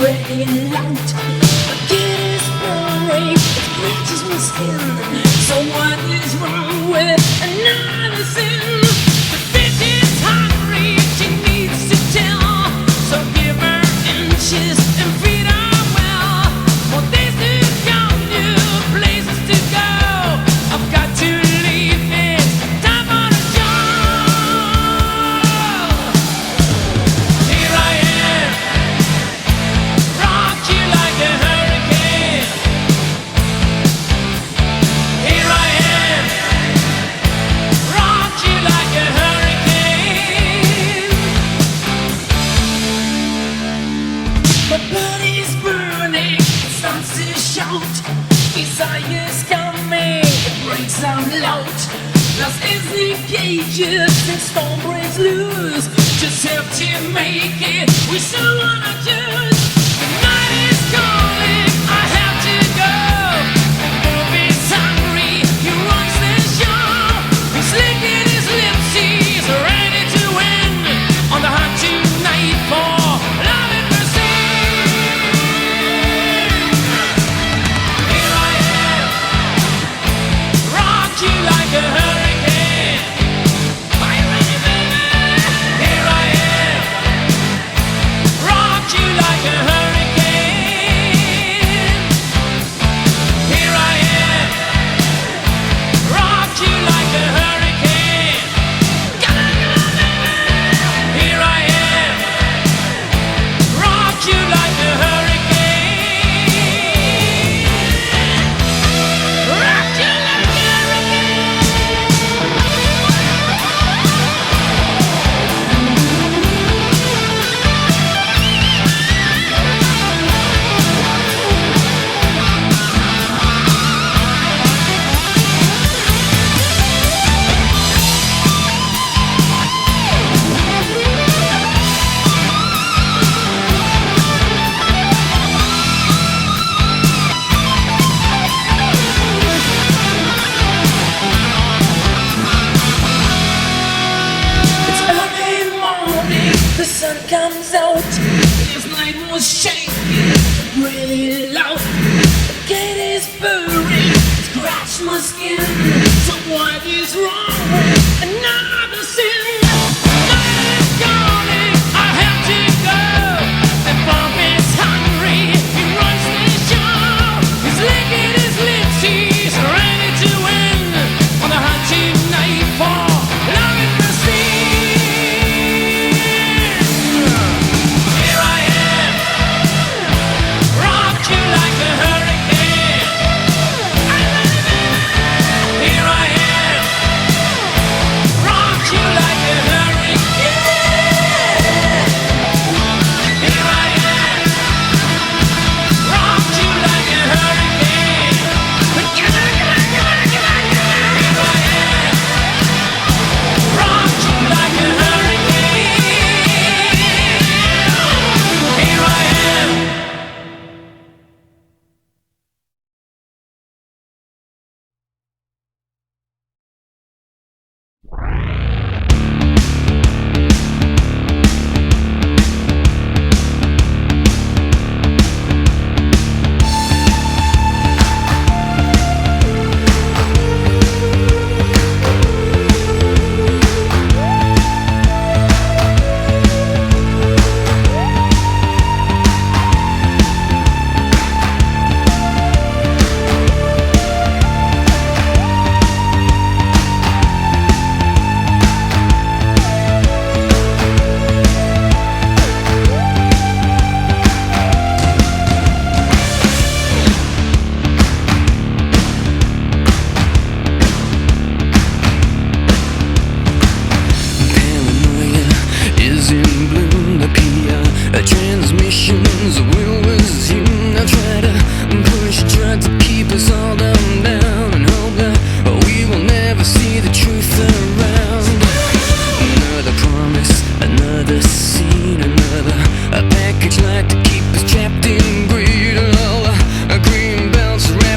raining out. Forget his brain, it bleaches my skin. So what is wrong with another sin? The bitch is hungry, she needs to tell. So give her inches and feed her well. More days to come, new places to go. I've got to leave, it's time for a job. Here I am, rock you like a hurricane. Here I am, rock you like a hurricane. My body's burning, it starts to shout. Desire's coming, it breaks out loud. Lost in the cages, the storm breaks loose. Just have to make it, we still wanna choose. The night is calling, I have to go. The wolf is hungry, he runs the show. He's licking his lips, he's ready to win. On the hunt tonight for love and mercy. Here I am, rock you like a hurricane. Are you ready, baby? Here I am, rock you like a hurricane. Here I am, rock you like a hurricane. Come on, baby. Here I am, rock you like a hurricane. Rock you like a hurricane. It's early morning, the sun comes out. This night was shaking, really loud. The gate is burning, scratch my skin. So what is wrong with another sin? Night is calling, I have to go. The bomb is hungry, he runs the show. He's licking his lips, he's ready to win. On the hunt tonight for love and mercy. Here I am, rock you like a hurricane. Here I am, rock you like a hurricane. Here I am, rock you like a hurricane. Here I am, rock you like a hurricane. Here I am. Paranoia is in bloom. The PR transmissions will resume. I try to push, try to keep us all down and hope that we will never see the truth around. Another promise, another seed.